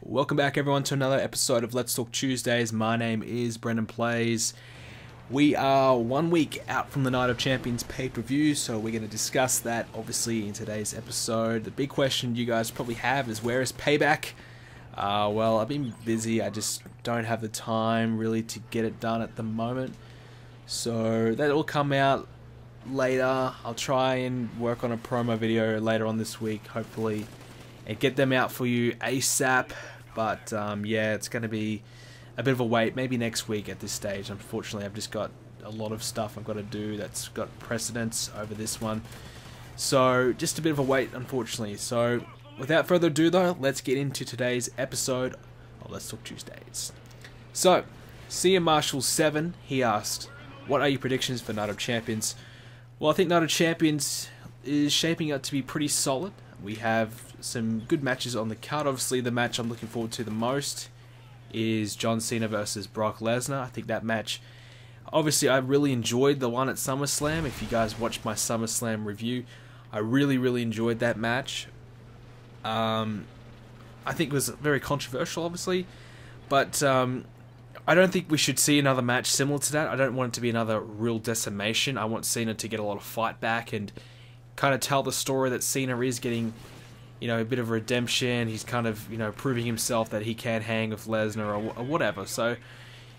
Welcome back everyone to another episode of Let's Talk Tuesdays. My name is BrendenPlayz. We are 1 week out from the Night of Champions pay-per-view, so we're going to discuss that obviously in today's episode. The big question you guys probably have is, where is Payback? Well, I've been busy. I just don't have the time really to get it done at the moment. So that will come out later. I'll try and work on a promo video later on this week, hopefully, and get them out for you ASAP. But yeah, it's going to be a bit of a wait, maybe next week at this stage. Unfortunately, I've just got a lot of stuff I've got to do that's got precedence over this one. So just a bit of a wait, unfortunately. So without further ado though, let's get into today's episode of Let's Talk Tuesdays. So, CM Marshall 7, he asks, what are your predictions for Night of Champions? Well, I think Night of Champions is shaping up to be pretty solid. We have some good matches on the card. Obviously, the match I'm looking forward to the most is John Cena versus Brock Lesnar. I think that match, obviously, I really enjoyed the one at SummerSlam. If you guys watched my SummerSlam review, I really enjoyed that match. I think it was very controversial, obviously, but I don't think we should see another match similar to that. I don't want it to be another real decimation. I want Cena to get a lot of fight back and kind of tell the story that Cena is getting, you know, a bit of redemption. He's kind of, you know, proving himself that he can hang with Lesnar or whatever. So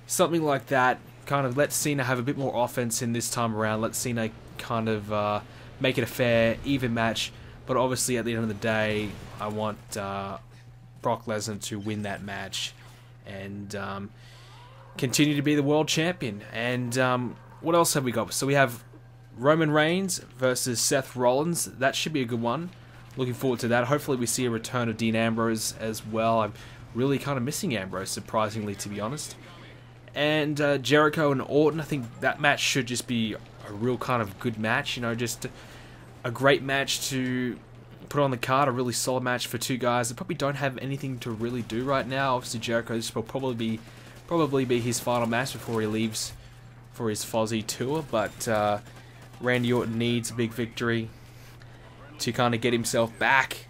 something like that, kind of let Cena have a bit more offense in this time around. Let Cena kind of make it a fair, even match. But obviously, at the end of the day, I want Brock Lesnar to win that match and continue to be the world champion. And what else have we got? So we have Roman Reigns versus Seth Rollins. That should be a good one. Looking forward to that. Hopefully we see a return of Dean Ambrose as well. I'm really kind of missing Ambrose, surprisingly, to be honest. And Jericho and Orton, I think that match should just be a real kind of good match. You know, just a great match to put on the card. A really solid match for two guys that probably don't have anything to really do right now. Obviously Jericho's will probably be his final match before he leaves for his Fozzy tour. But Randy Orton needs a big victory to kind of get himself back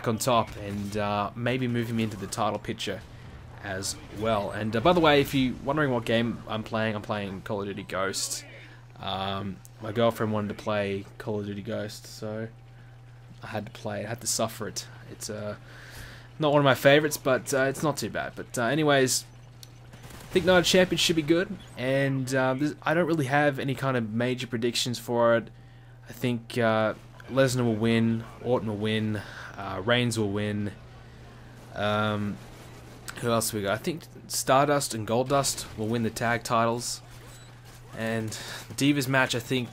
on top and maybe move him into the title picture as well. And by the way, if you're wondering what game I'm playing Call of Duty Ghosts. My girlfriend wanted to play Call of Duty Ghosts, so I had to play it. I had to suffer it. It's not one of my favorites, but it's not too bad. But anyways, I think Night of Champions should be good, and I don't really have any kind of major predictions for it. I think Lesnar will win, Orton will win, Reigns will win. Who else have we got? I think Stardust and Goldust will win the tag titles. And Divas match, I think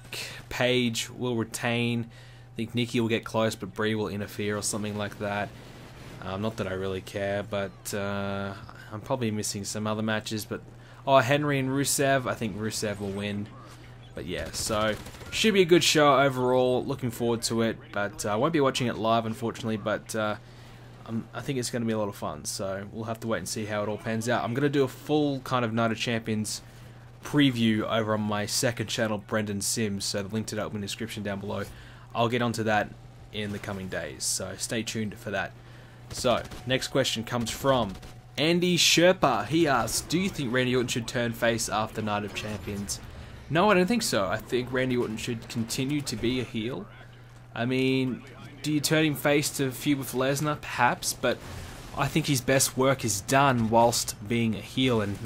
Paige will retain. I think Nikki will get close, but Brie will interfere or something like that. Not that I really care, but I'm probably missing some other matches. But Henry and Rusev, I think Rusev will win. But yeah, so should be a good show overall. Looking forward to it, but I won't be watching it live, unfortunately. But I think it's going to be a lot of fun. So we'll have to wait and see how it all pans out. I'm going to do a full kind of Night of Champions preview over on my second channel, BrendenSSIMS. So the link to that will be in the description down below. I'll get onto that in the coming days. So stay tuned for that. So next question comes from Andy Sherpa. He asks, do you think Randy Orton should turn face after Night of Champions? No, I don't think so. I think Randy Orton should continue to be a heel. I mean, do you turn him face to feud with Lesnar? Perhaps, but I think his best work is done whilst being a heel. And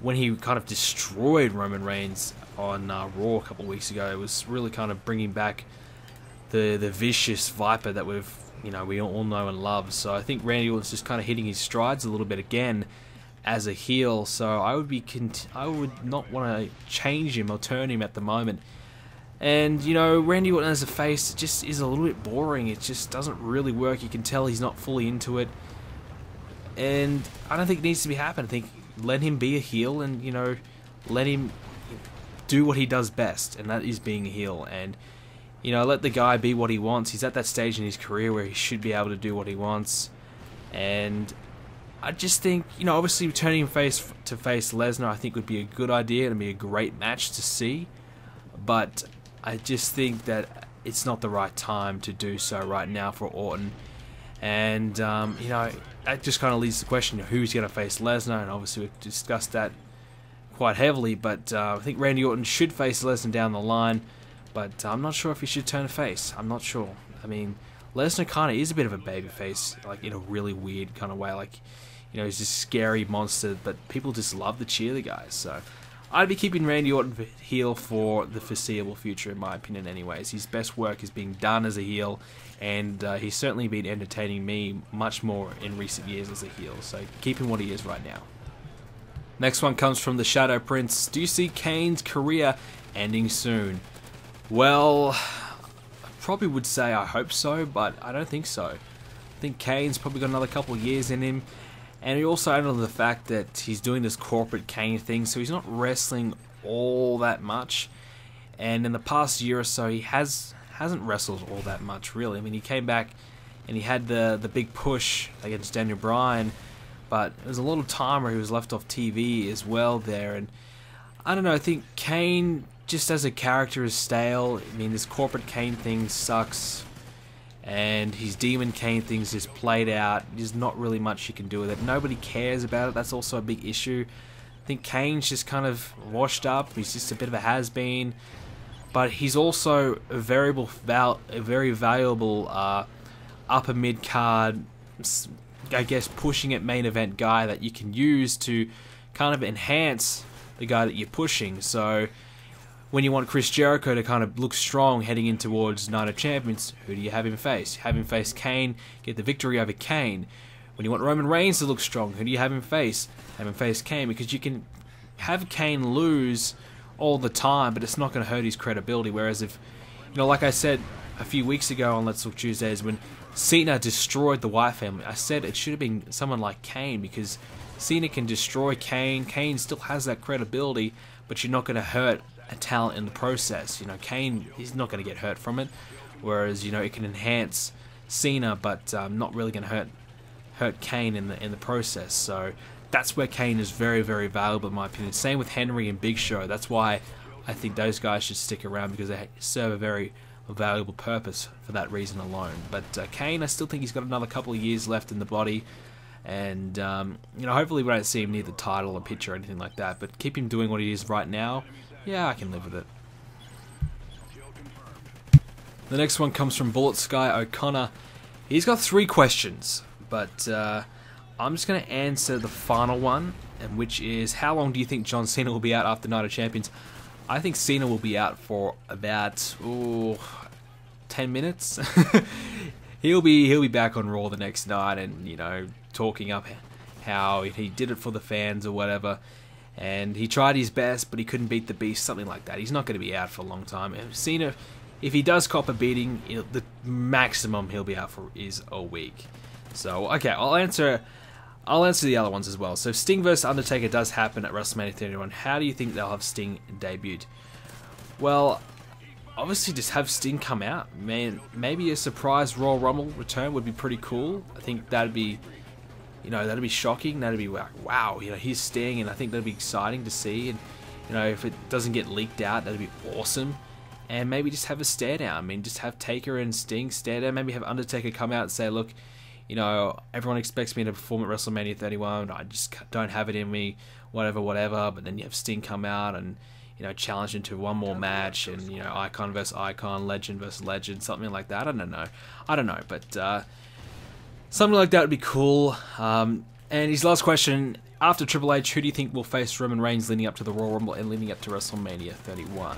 when he kind of destroyed Roman Reigns on Raw a couple of weeks ago, it was really kind of bringing back the vicious Viper that we all know and love. So I think Randy Orton's just kind of hitting his strides a little bit again as a heel. So I would not want to change him or turn him at the moment. And you know, Randy Orton as a face just is a little bit boring. It just doesn't really work. You can tell he's not fully into it, and I don't think it needs to be happening. I think let him be a heel, and you know, let him do what he does best, and that is being a heel. And you know, let the guy be what he wants. He's at that stage in his career where he should be able to do what he wants. And I just think, you know, obviously turning him face to face Lesnar, I think would be a good idea and be a great match to see. But I just think that it's not the right time to do so right now for Orton. And, you know, that just kind of leads to the question of who's going to face Lesnar, and obviously we've discussed that quite heavily, but I think Randy Orton should face Lesnar down the line, but I'm not sure if he should turn face. I'm not sure. I mean, Lesnar kind of is a bit of a babyface, like in a really weird kind of way, like, you know, he's this scary monster, but people just love to cheer the guy, so I'd be keeping Randy Orton heel for the foreseeable future, in my opinion anyways. His best work is being done as a heel, and he's certainly been entertaining me much more in recent years as a heel, so keep him what he is right now. Next one comes from the Shadow Prince. Do you see Kane's career ending soon? Well, I probably would say I hope so, but I don't think so. I think Kane's probably got another couple of years in him, and he also added on the fact that he's doing this corporate Kane thing, so he's not wrestling all that much. And in the past year or so, he hasn't wrestled all that much, really. I mean, he came back and he had the big push against Daniel Bryan, but there's a lot of time where he was left off TV as well there. And I don't know, I think Kane, just as a character, is stale. I mean, this corporate Kane thing sucks, and his Demon Kane thing's just played out. There's not really much you can do with it. Nobody cares about it. That's also a big issue. I think Kane's just kind of washed up. He's just a bit of a has-been. But he's also a very valuable upper mid-card, I guess, pushing it main event guy that you can use to kind of enhance the guy that you're pushing. So when you want Chris Jericho to kind of look strong heading in towards Night of Champions, who do you have him face? You have him face Kane, get the victory over Kane. When you want Roman Reigns to look strong, who do you have him face? Have him face Kane, because you can have Kane lose all the time, but it's not going to hurt his credibility. Whereas if, you know, like I said a few weeks ago on Let's Talk Tuesdays, when Cena destroyed the Wyatt family, I said it should have been someone like Kane, because Cena can destroy Kane. Kane still has that credibility, but you're not going to hurt a talent in the process. You know, Kane, he's not going to get hurt from it, whereas, you know, it can enhance Cena, but not really going to hurt Kane in the process. So that's where Kane is very, very valuable in my opinion. Same with Henry and Big Show. That's why I think those guys should stick around, because they serve a very valuable purpose for that reason alone. But Kane, I still think he's got another couple of years left in the body, and you know, hopefully we don't see him near the title or picture or anything like that, but keep him doing what he is right now. Yeah, I can live with it. The next one comes from Bullet Sky O'Connor. He's got 3 questions, but I'm just going to answer the final one, and which is, how long do you think John Cena will be out after Night of Champions? I think Cena will be out for about 10 minutes. he'll be back on Raw the next night, and, you know, talking up how he did it for the fans or whatever, and he tried his best, but he couldn't beat the Beast, something like that. He's not going to be out for a long time. And Cena, if he does cop a beating, the maximum he'll be out for is a week. So, okay, I'll answer the other ones as well. So, Sting vs. Undertaker does happen at WrestleMania 31. How do you think they'll have Sting debuted? Well, obviously just have Sting come out. Man, maybe a surprise Royal Rumble return would be pretty cool. I think that'd be, you know, that'd be shocking. That'd be like, wow, you know, he's Sting, and I think that'd be exciting to see. And, you know, if it doesn't get leaked out, that'd be awesome. And maybe just have a stare down. I mean, just have Taker and Sting stare down. Maybe have Undertaker come out and say, look, you know, everyone expects me to perform at WrestleMania 31. I just don't have it in me, whatever. But then you have Sting come out and, you know, challenge into one more match, and, you know, icon versus icon, legend versus legend, something like that. I don't know, but something like that would be cool. And his last question, after Triple H, who do you think will face Roman Reigns leading up to the Royal Rumble and leading up to WrestleMania 31?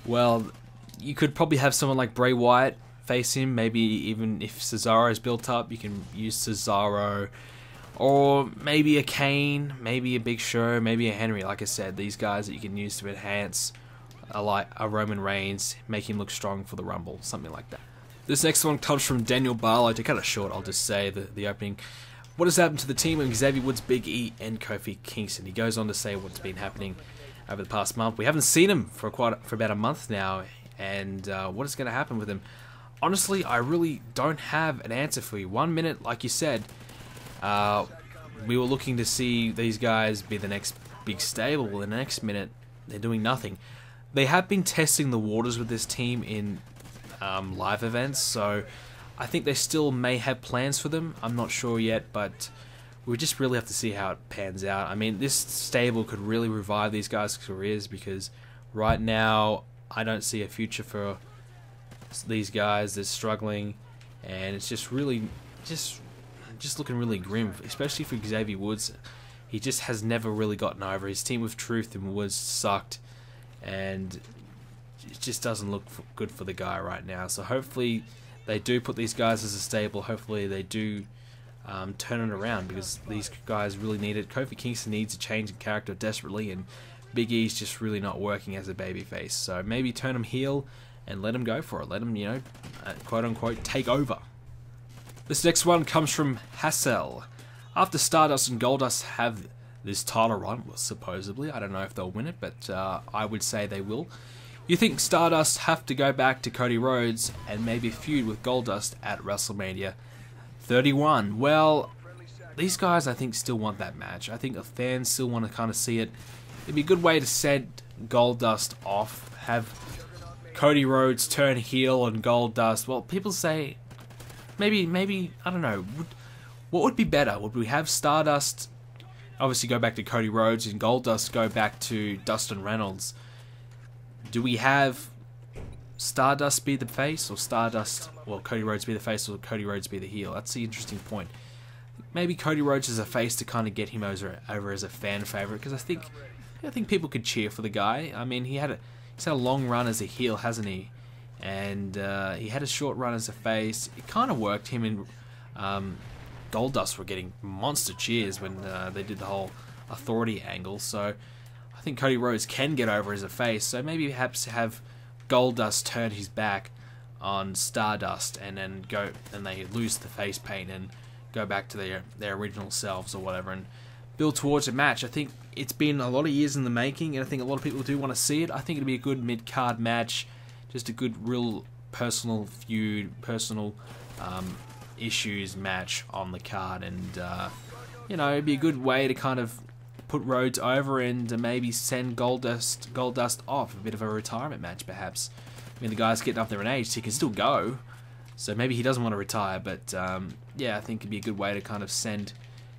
Well, you could probably have someone like Bray Wyatt face him. Maybe even if Cesaro is built up, you can use Cesaro. Or maybe a Kane, maybe a Big Show, maybe a Henry. Like I said, these guys that you can use to enhance a Roman Reigns, make him look strong for the Rumble, something like that. This next one comes from Daniel Barlow. To cut it short, I'll just say the opening. What has happened to the team of Xavier Woods, Big E, and Kofi Kingston? He goes on to say what's been happening over the past month. We haven't seen him for about a month now, and what is going to happen with him? Honestly, I really don't have an answer for you. 1 minute, like you said, we were looking to see these guys be the next big stable. The next minute, they're doing nothing. They have been testing the waters with this team in live events, so I think they still may have plans for them. I'm not sure yet, but we just really have to see how it pans out. I mean, this stable could really revive these guys' careers, because right now I don't see a future for these guys. They're struggling, and it's just really just looking really grim, especially for Xavier Woods. He just has never really gotten over. His team with Truth and Woods sucked, and it just doesn't look good for the guy right now. So hopefully they do put these guys as a stable. Hopefully they do turn it around, because these guys really need it. Kofi Kingston needs a change in character desperately, and Big E's just really not working as a babyface. So maybe turn him heel and let him go for it. Let him, you know, quote unquote, take over. This next one comes from Hassel. After Stardust and Goldust have this title run, well, supposedly, I don't know if they'll win it, but I would say they will. You think Stardust have to go back to Cody Rhodes and maybe feud with Goldust at WrestleMania 31? Well, these guys, I think, still want that match. I think the fans still want to kind of see it. It'd be a good way to send Goldust off, have Cody Rhodes turn heel on Goldust. Well, people say maybe I don't know. What would be better? Would we have Stardust obviously go back to Cody Rhodes and Goldust go back to Dustin Reynolds? Do we have Stardust be the face, or Cody Rhodes be the face, or Cody Rhodes be the heel? That's the interesting point. Maybe Cody Rhodes is a face to kind of get him over as a fan favorite, because I think people could cheer for the guy. I mean, he's had a long run as a heel, hasn't he? And he had a short run as a face. It kind of worked. Him and Goldust were getting monster cheers when they did the whole authority angle. So I think Cody Rhodes can get over as a face. So maybe perhaps have Goldust turn his back on Stardust, and then they lose the face paint and go back to their original selves or whatever, and build towards a match. I think it's been a lot of years in the making, and I think a lot of people do want to see it. I think it'd be a good mid-card match, just a good, real personal feud, personal issues match on the card, and you know, it'd be a good way to kind of put Rhodes over and maybe send Goldust off, a bit of a retirement match perhaps. I mean, the guy's getting up there in age, so he can still go, so maybe he doesn't want to retire, but yeah, I think it'd be a good way to kind of send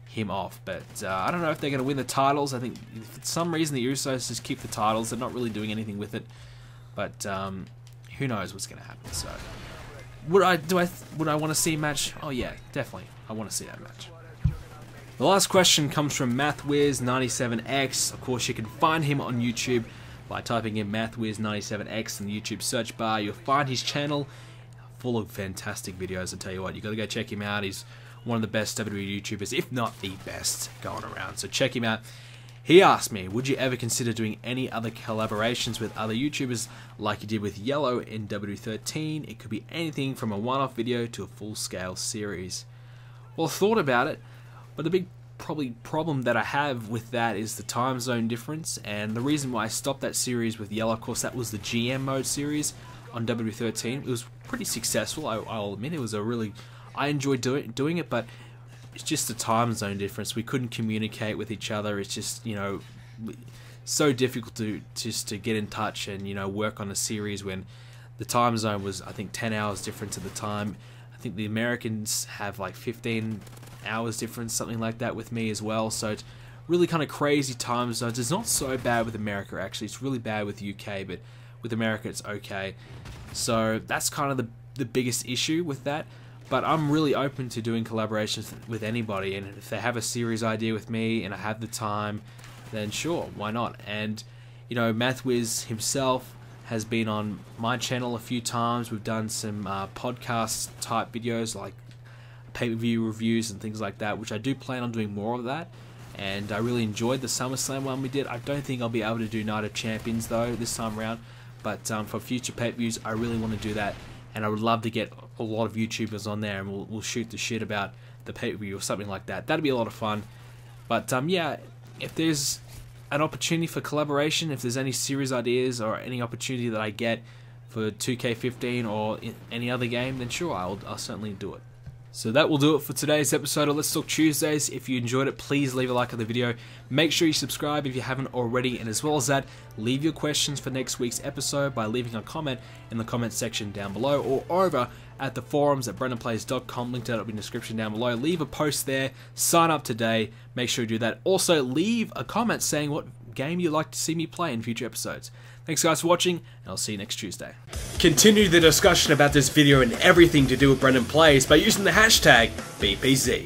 him off. But I don't know if they're going to win the titles. I think for some reason the Usos just keep the titles. They're not really doing anything with it, but who knows what's going to happen. So would I want to see a match? Oh yeah, definitely, I want to see that match. The last question comes from MathWiz97X. Of course, you can find him on YouTube by typing in MathWiz97X in the YouTube search bar. You'll find his channel full of fantastic videos. I tell you what, you got to go check him out. He's one of the best WWE YouTubers, if not the best, going around. So check him out. He asked me, would you ever consider doing any other collaborations with other YouTubers like you did with Yellow in W13? It could be anything from a one-off video to a full-scale series. Well, I thought about it, but the big problem that I have with that is the time zone difference, and the reason why I stopped that series with Yellow, of course, that was the GM mode series on W13. It was pretty successful, I'll admit. It was I enjoyed doing it, but it's just the time zone difference. We couldn't communicate with each other. It's just, you know, so difficult to get in touch and, you know, work on a series when the time zone was, I think, 10 hours difference at the time. I think the Americans have like 15 hours difference, something like that, with me as well. So it's really kind of crazy time zones. It's not so bad with America, actually. It's really bad with UK, but with America it's okay. So that's kind of the biggest issue with that. But I'm really open to doing collaborations with anybody, and if they have a series idea with me and I have the time, then sure, why not? And you know, MathWiz himself has been on my channel a few times. We've done some podcast type videos like pay-per-view reviews and things like that, which I do plan on doing more of that. And I really enjoyed the SummerSlam one we did. I don't think I'll be able to do Night of Champions though this time around, but for future pay-per-views I really want to do that, and I would love to get a lot of YouTubers on there and we'll shoot the shit about the pay-per-view or something like that. That'd be a lot of fun. But yeah, if there's an opportunity for collaboration, if there's any series ideas or any opportunity that I get for 2K15 or in any other game, then sure, I'll certainly do it. So that will do it for today's episode of Let's Talk Tuesdays. If you enjoyed it, please leave a like on the video. Make sure you subscribe if you haven't already, and as well as that, leave your questions for next week's episode by leaving a comment in the comment section down below or over at the forums at BrendenPlayz.com. Linked out in the description down below. Leave a post there. Sign up today. Make sure you do that. Also, leave a comment saying what game you'd like to see me play in future episodes. Thanks guys for watching, and I'll see you next Tuesday. Continue the discussion about this video and everything to do with BrendenPlayz by using the hashtag BPZ.